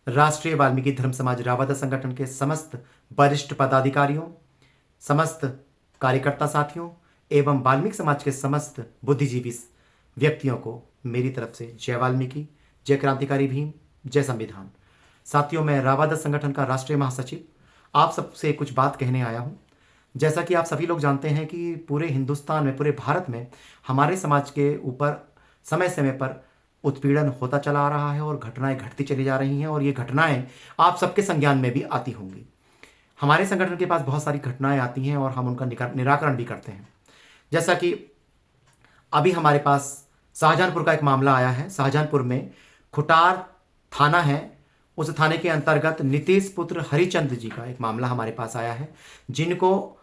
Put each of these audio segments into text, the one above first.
राष्ट्रीय वाल्मीकि धर्म समाज रावत संगठन के समस्त वरिष्ठ पदाधिकारियों, समस्त कार्यकर्ता साथियों एवं वाल्मीकि समाज के समस्त बुद्धिजीवी व्यक्तियों को मेरी तरफ से जय वाल्मीकि, जय क्रांतिकारी भीम, जय संविधान। साथियों, मैं रावत संगठन का राष्ट्रीय महासचिव आप सबसे कुछ बात कहने आया हूँ। जैसा कि आप सभी लोग जानते हैं कि पूरे हिंदुस्तान में, पूरे भारत में हमारे समाज के ऊपर समय समय पर उत्पीड़न होता चला आ रहा है और घटनाएं घटती चली जा रही हैं और ये घटनाएं आप सबके संज्ञान में भी आती होंगी। हमारे संगठन के पास बहुत सारी घटनाएं आती हैं और हम उनका निराकरण भी करते हैं। जैसा कि अभी हमारे पास शाहजहांपुर का एक मामला आया है। शाहजहांपुर में खुटार थाना है, उस थाने के अंतर्गत नीतीश पुत्र हरिचंद जी का एक मामला हमारे पास आया है, जिनको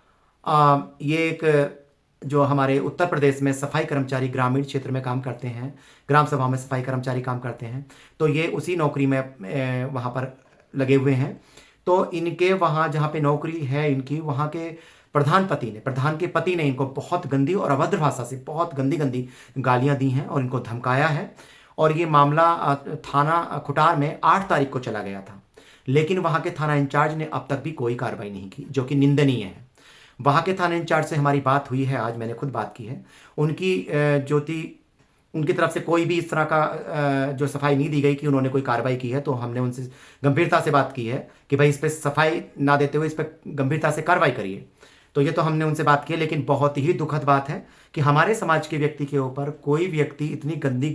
ये एक जो हमारे उत्तर प्रदेश में सफाई कर्मचारी ग्रामीण क्षेत्र में काम करते हैं, ग्राम सभा में सफाई कर्मचारी काम करते हैं, तो ये उसी नौकरी में वहाँ पर लगे हुए हैं। तो इनके वहाँ जहाँ पे नौकरी है इनकी, वहाँ के प्रधान के पति ने इनको बहुत गंदी और अभद्र भाषा से बहुत गंदी गंदी गालियाँ दी हैं और इनको धमकाया है। और ये मामला थाना खुटार में 8 तारीख को चला गया था, लेकिन वहाँ के थाना इंचार्ज ने अब तक भी कोई कार्रवाई नहीं की, जो कि निंदनीय है। वहाँ के थाना इंचार्ज से हमारी बात हुई है, आज मैंने खुद बात की है। उनकी तरफ से कोई भी इस तरह का जो सफाई नहीं दी गई कि उन्होंने कोई कार्रवाई की है, तो हमने उनसे गंभीरता से बात की है कि भाई इस पर सफाई ना देते हुए इस पर गंभीरता से कार्रवाई करिए। तो ये तो हमने उनसे बात की है, लेकिन बहुत ही दुखद बात है कि हमारे समाज के व्यक्ति के ऊपर कोई व्यक्ति इतनी गंदी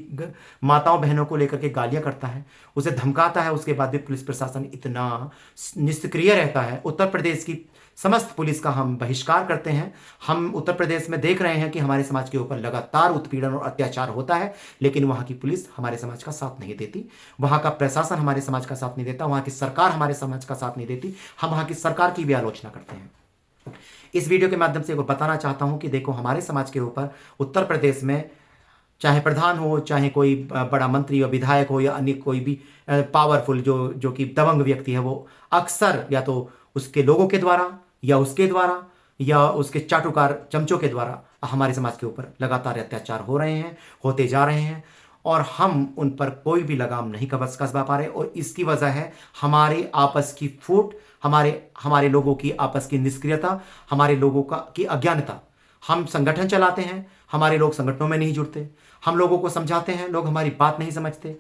माताओं बहनों को लेकर के गालियां करता है, उसे धमकाता है, उसके बाद भी पुलिस प्रशासन इतना निष्क्रिय रहता है। उत्तर प्रदेश की समस्त पुलिस का हम बहिष्कार करते हैं। हम उत्तर प्रदेश में देख रहे हैं कि हमारे समाज के ऊपर लगातार उत्पीड़न और अत्याचार होता है, लेकिन वहाँ की पुलिस हमारे समाज का साथ नहीं देती, वहाँ का प्रशासन हमारे समाज का साथ नहीं देता, वहाँ की सरकार हमारे समाज का साथ नहीं देती। हम वहाँ की सरकार की भी आलोचना करते हैं। इस वीडियो के माध्यम से बताना चाहता हूँ कि देखो, हमारे समाज के ऊपर उत्तर प्रदेश में चाहे प्रधान हो, चाहे कोई बड़ा मंत्री या विधायक हो या अन्य कोई भी पावरफुल जो कि दबंग व्यक्ति है, वो अक्सर या तो उसके लोगों के द्वारा या उसके द्वारा या उसके चाटुकार चमचों के द्वारा हमारे समाज के ऊपर लगातार अत्याचार हो रहे हैं, होते जा रहे हैं, और हम उन पर कोई भी लगाम नहीं कसवा पा रहे। और इसकी वजह है हमारे आपस की फूट, हमारे लोगों की आपस की निष्क्रियता, हमारे लोगों की अज्ञानता। हम संगठन चलाते हैं, हमारे लोग संगठनों में नहीं जुड़ते, हम लोगों को समझाते हैं, लोग हमारी बात नहीं समझते।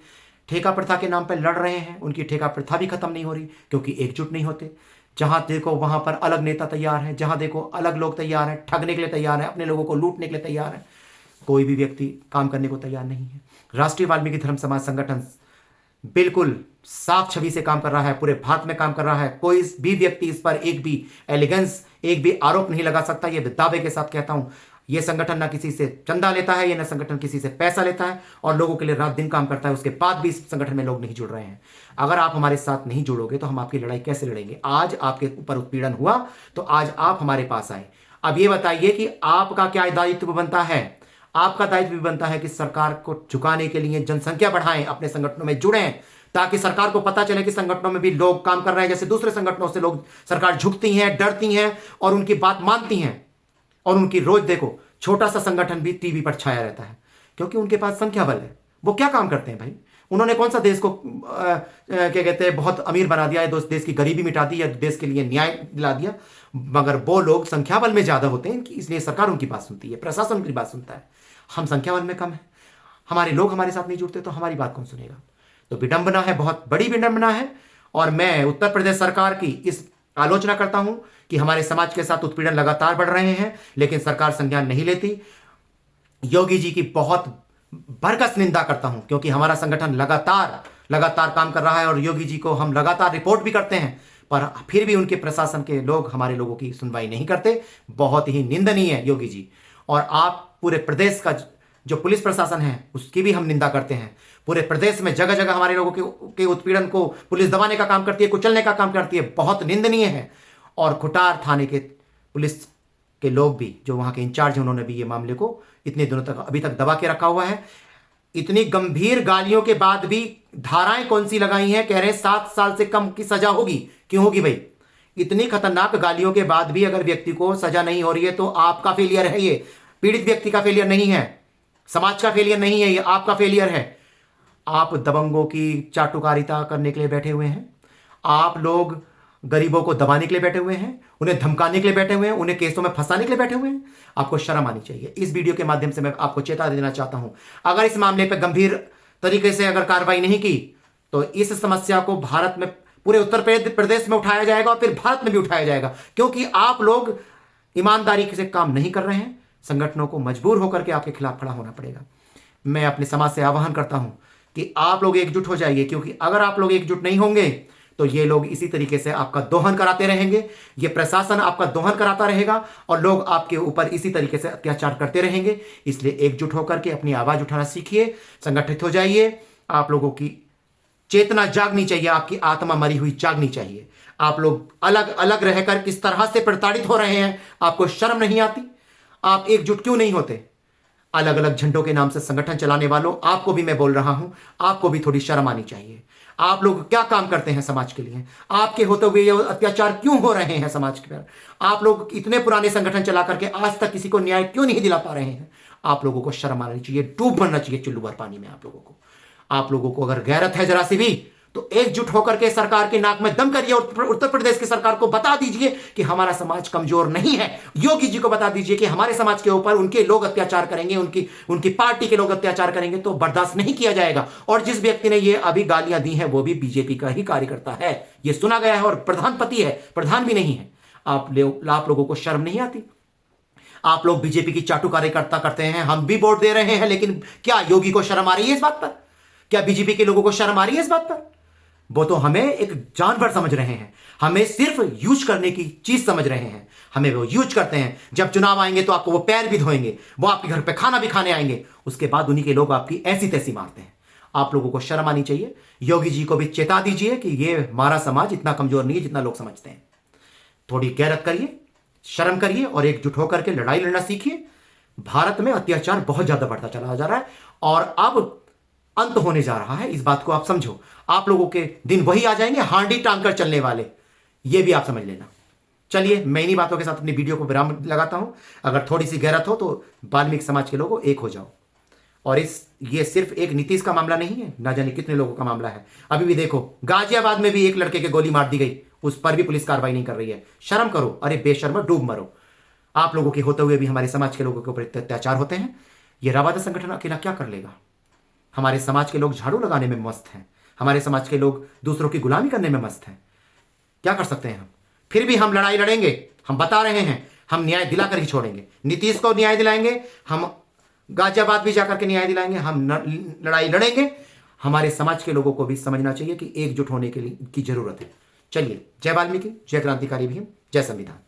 ठेका प्रथा के नाम पर लड़ रहे हैं, उनकी ठेका प्रथा भी खत्म नहीं हो रही क्योंकि एकजुट नहीं होते। जहां देखो वहां पर अलग नेता तैयार हैं, जहां देखो अलग लोग तैयार हैं, ठगने के लिए तैयार हैं, अपने लोगों को लूटने के लिए तैयार हैं। कोई भी व्यक्ति काम करने को तैयार नहीं है। राष्ट्रीय वाल्मीकि धर्म समाज संगठन बिल्कुल साफ छवि से काम कर रहा है, पूरे भारत में काम कर रहा है। कोई भी व्यक्ति इस पर एक भी एलिगेंस, एक भी आरोप नहीं लगा सकता। ये दावे के साथ कहता हूं, ये संगठन ना किसी से चंदा लेता है, ये ना संगठन किसी से पैसा लेता है और लोगों के लिए रात दिन काम करता है। उसके बाद भी इस संगठन में लोग नहीं जुड़ रहे हैं। अगर आप हमारे साथ नहीं जुड़ोगे तो हम आपकी लड़ाई कैसे लड़ेंगे? आज आपके ऊपर उत्पीड़न हुआ तो आज आप हमारे पास आए। अब ये बताइए कि आपका क्या दायित्व बनता है? आपका दायित्व भी बनता है कि सरकार को झुकाने के लिए जनसंख्या बढ़ाएं, अपने संगठनों में जुड़ें, ताकि सरकार को पता चले कि संगठनों में भी लोग काम कर रहे हैं। जैसे दूसरे संगठनों से लोग, सरकार झुकती हैं, डरती हैं और उनकी बात मानती हैं। और उनकी रोज देखो, छोटा सा संगठन भी टीवी पर छाया रहता है क्योंकि उनके पास संख्या बल है। वो क्या काम करते हैं भाई? उन्होंने कौन सा देश को क्या कहते हैं बहुत अमीर बना दिया है, देश की गरीबी मिटा दी या देश के लिए न्याय दिला दिया? मगर वो लोग संख्या बल में ज्यादा होते हैं, इसलिए सरकार उनकी बात सुनती है, प्रशासन उनकी बात सुनता है। हम संख्या बल में कम है, हमारे लोग हमारे साथ नहीं जुड़ते, तो हमारी बात कौन सुनेगा? तो विडंबना है, बहुत बड़ी विडंबना है। और मैं उत्तर प्रदेश सरकार की इस आलोचना करता हूं कि हमारे समाज के साथ उत्पीड़न लगातार बढ़ रहे हैं, लेकिन सरकार संज्ञान नहीं लेती। योगी जी की बहुत बरकस निंदा करता हूं क्योंकि हमारा संगठन लगातार काम कर रहा है और योगी जी को हम लगातार रिपोर्ट भी करते हैं, पर फिर भी उनके प्रशासन के लोग हमारे लोगों की सुनवाई नहीं करते। बहुत ही निंदनीय है योगी जी। और आप पूरे प्रदेश का जो पुलिस प्रशासन है उसकी भी हम निंदा करते हैं। पूरे प्रदेश में जगह जगह हमारे लोगों के उत्पीड़न को पुलिस दबाने का काम करती है, कुचलने का काम करती है, बहुत निंदनीय है। और खुटार थाने के पुलिस के लोग भी, जो वहां के इंचार्ज हैं, उन्होंने भी ये मामले को इतने दिनों तक अभी तक दबा के रखा हुआ है। इतनी गंभीर गालियों के बाद भी धाराएं कौन सी लगाई हैं? कह रहे हैं 7 साल से कम की सजा होगी। क्यों होगी भाई? इतनी खतरनाक गालियों के बाद भी अगर व्यक्ति को सजा नहीं हो रही है तो आपका फेलियर है। ये पीड़ित व्यक्ति का फेलियर नहीं है, समाज का फेलियर नहीं है, ये आपका फेलियर है। आप दबंगों की चाटुकारिता करने के लिए बैठे हुए हैं, आप लोग गरीबों को दबाने के लिए बैठे हुए हैं, उन्हें धमकाने के लिए बैठे हुए हैं, उन्हें केसों में फंसाने के लिए बैठे हुए हैं। आपको शर्म आनी चाहिए। इस वीडियो के माध्यम से मैं आपको चेतावनी देना चाहता हूं, अगर इस मामले पर गंभीर तरीके से अगर कार्रवाई नहीं की तो इस समस्या को भारत में, पूरे उत्तर प्रदेश में उठाया जाएगा और फिर भारत में भी उठाया जाएगा, क्योंकि आप लोग ईमानदारी से काम नहीं कर रहे हैं। संगठनों को मजबूर होकर के आपके खिलाफ खड़ा होना पड़ेगा। मैं अपने समाज से आह्वान करता हूं कि आप लोग एकजुट हो जाइए, क्योंकि अगर आप लोग एकजुट नहीं होंगे तो ये लोग इसी तरीके से आपका दोहन कराते रहेंगे, ये प्रशासन आपका दोहन कराता रहेगा और लोग आपके ऊपर इसी तरीके से अत्याचार करते रहेंगे। इसलिए एकजुट होकर के अपनी आवाज उठाना सीखिए, संगठित हो जाइए। आप लोगों की चेतना जागनी चाहिए, आपकी आत्मा मरी हुई जागनी चाहिए। आप लोग अलग अलग रहकर किस तरह से प्रताड़ित हो रहे हैं, आपको शर्म नहीं आती? आप एकजुट क्यों नहीं होते? अलग अलग झंडों के नाम से संगठन चलाने वालों, आपको भी मैं बोल रहा हूं, आपको भी थोड़ी शर्म आनी चाहिए। आप लोग क्या काम करते हैं समाज के लिए? आपके होते हुए ये अत्याचार क्यों हो रहे हैं समाज के पर? आप लोग इतने पुराने संगठन चला करके आज तक किसी को न्याय क्यों नहीं दिला पा रहे हैं? आप लोगों को शर्म आनी चाहिए, डूब मरना चाहिए चुल्लू भर पानी में। आप लोगों को अगर गैरत है जरा सी भी, तो एकजुट होकर के सरकार के नाक में दम करिए और उत्तर प्रदेश की सरकार को बता दीजिए कि हमारा समाज कमजोर नहीं है। योगी जी को बता दीजिए कि हमारे समाज के ऊपर उनके लोग अत्याचार करेंगे, उनकी पार्टी के लोग अत्याचार करेंगे तो बर्दाश्त नहीं किया जाएगा। और जिस व्यक्ति ने ये अभी गालियां दी हैं वो भी बीजेपी का ही कार्यकर्ता है, ये सुना गया है, और प्रधानपति है, प्रधान भी नहीं है। आप लोगों को शर्म नहीं आती? आप लोग बीजेपी की चाटू कार्यकर्ता करते हैं, हम भी वोट दे रहे हैं, लेकिन क्या योगी को शर्म आ रही है इस बात पर? क्या बीजेपी के लोगों को शर्म आ रही है इस बात पर? वो तो हमें एक जानवर समझ रहे हैं, हमें सिर्फ यूज करने की चीज समझ रहे हैं। हमें वो यूज करते हैं। जब चुनाव आएंगे तो आपको वो पैर भी धोएंगे, वो आपके घर पे खाना भी खाने आएंगे, उसके बाद उन्हीं के लोग आपकी ऐसी तैसी मारते हैं। आप लोगों को शर्म आनी चाहिए। योगी जी को भी चेता दीजिए कि ये हमारा समाज इतना कमजोर नहीं है जितना लोग समझते हैं। थोड़ी गैरत करिए, शर्म करिए और एकजुट होकर के लड़ाई लड़ना सीखिए। भारत में अत्याचार बहुत ज्यादा बढ़ता चला जा रहा है और अब अंत होने जा रहा है, इस बात को आप समझो। आप लोगों के दिन वही आ जाएंगे, हांडी टांग कर चलने वाले, ये भी आप समझ लेना। चलिए, मैं इन्हीं बातों के साथ अपनी वीडियो को विराम लगाता हूं। अगर थोड़ी सी गैरत हो तो वाल्मीकि समाज के लोगों एक हो जाओ। और ये सिर्फ एक नीतीश का मामला नहीं है, ना जाने कितने लोगों का मामला है। अभी भी देखो, गाजियाबाद में भी एक लड़के के गोली मार दी गई, उस पर भी पुलिस कार्रवाई नहीं कर रही है। शर्म करो, अरे बेशर्म, डूब मरो। आप लोगों के होते हुए भी हमारे समाज के लोगों के ऊपर अत्याचार होते हैं। ये रवादा संगठन अकेला क्या कर लेगा? हमारे समाज के लोग झाड़ू लगाने में मस्त हैं, हमारे समाज के लोग दूसरों की गुलामी करने में मस्त हैं। क्या कर सकते हैं हम? फिर भी हम लड़ाई लड़ेंगे। हम बता रहे हैं, हम न्याय दिलाकर ही छोड़ेंगे। नीतीश को न्याय दिलाएंगे, हम गाजियाबाद भी जाकर के न्याय दिलाएंगे, हम लड़ाई लड़ेंगे। हमारे समाज के लोगों को भी समझना चाहिए कि एकजुट होने की जरूरत है। चलिए, जय वाल्मीकि, जय क्रांतिकारी भीम, जय संविधान।